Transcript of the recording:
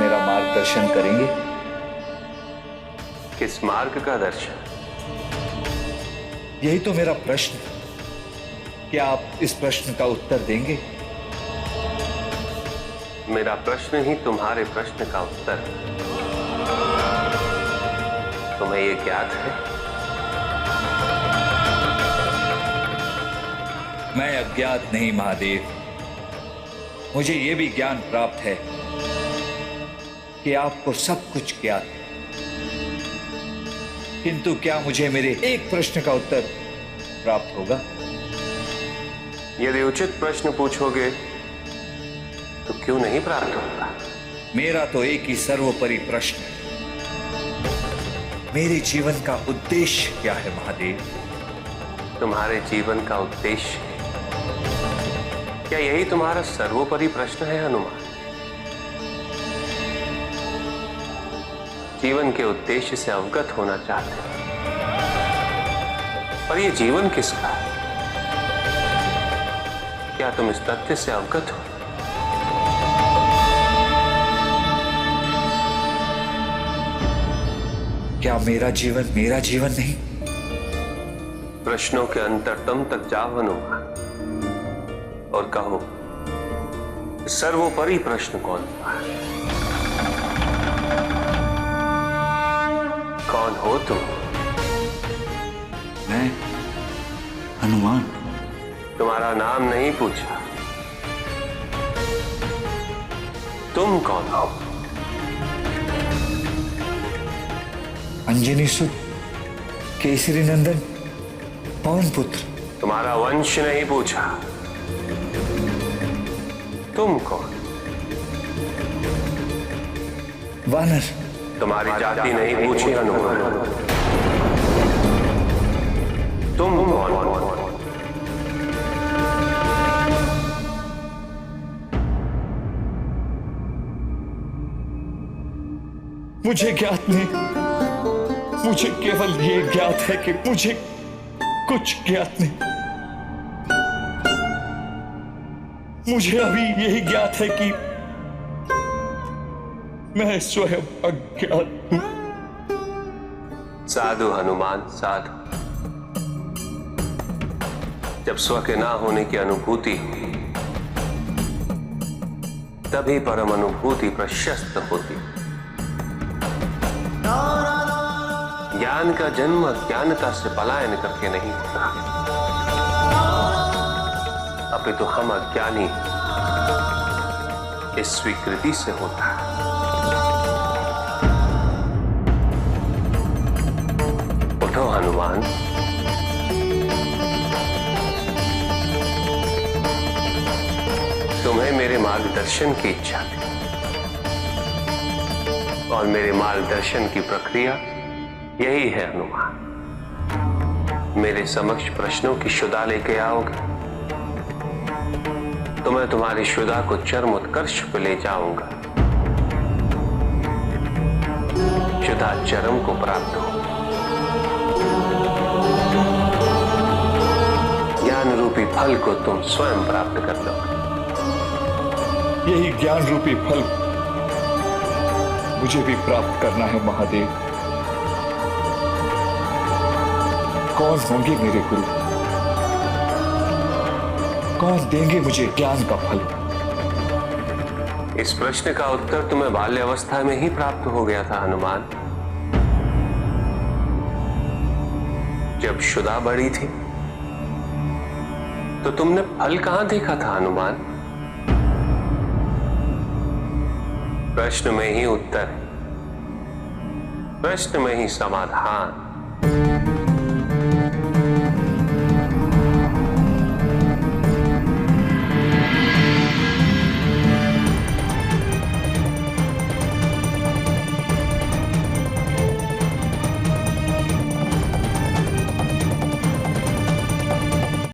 मेरा मार्गदर्शन करेंगे? किस मार्ग का दर्शन? यही तो मेरा प्रश्न है। क्या आप इस प्रश्न का उत्तर देंगे? मेरा प्रश्न ही तुम्हारे प्रश्न का उत्तर है। तुम्हें यह ज्ञात है? मैं अज्ञात नहीं महादेव। मुझे यह भी ज्ञान प्राप्त है कि आपको सब कुछ ज्ञात है। किंतु क्या मुझे मेरे एक प्रश्न का उत्तर प्राप्त होगा? यदि उचित प्रश्न पूछोगे तो क्यों नहीं प्राप्त होगा? मेरा तो एक ही सर्वोपरि प्रश्न है। मेरे जीवन का उद्देश्य क्या है महादेव? तुम्हारे जीवन का उद्देश्य, क्या यही तुम्हारा सर्वोपरि प्रश्न है हनुमान? जीवन के उद्देश्य से अवगत होना चाहते हो, पर यह जीवन किसका है? क्या तुम इस तथ्य से अवगत हो? क्या मेरा जीवन नहीं? प्रश्नों के अंतरतम तक जाओ हनुमान और कहो, सर्वोपरि प्रश्न कौन सा है? कौन हो तुम? मैं हनुमान। तुम्हारा नाम नहीं पूछा, तुम कौन हो? अंजनी सुत, केसरी नंदन, पवन पुत्र। तुम्हारा वंश नहीं पूछा, तुम कौन? वानर। तुम्हारी जाति नहीं पूछी हनुमान, तुम कौन? मुझे ज्ञात नहीं। मुझे केवल ये ज्ञात है कि मुझे कुछ ज्ञात नहीं। मुझे अभी यही ज्ञात है कि मैं स्वयं अज्ञात हूं। साधु हनुमान, साधु। जब स्व के ना होने की अनुभूति तभी परम अनुभूति प्रशस्त होती। ज्ञान का जन्म अज्ञानता से पलायन करके नहीं होता, अपितु हम अज्ञानी इस स्वीकृति से होता है। उठो हनुमान, तुम्हें मेरे मार्गदर्शन की इच्छा थी और मेरे मार्गदर्शन की प्रक्रिया यही है हनुमान। मेरे समक्ष प्रश्नों की शुदा लेके आओगे तो मैं तुम्हारी शुदा को चरम उत्कर्ष पे ले जाऊंगा। शुदा चरम को प्राप्त हो, ज्ञान रूपी फल को तुम स्वयं प्राप्त कर लोगे। यही ज्ञान रूपी फल मुझे भी प्राप्त करना है महादेव। कौन होंगे मेरे गुरु? कौन देंगे मुझे ज्ञान का फल? इस प्रश्न का उत्तर तुम्हें बाल्यावस्था में ही प्राप्त हो गया था हनुमान। जब शुदा बड़ी थी तो तुमने फल कहां देखा था हनुमान? प्रश्न में ही उत्तर है, प्रश्न में ही समाधान।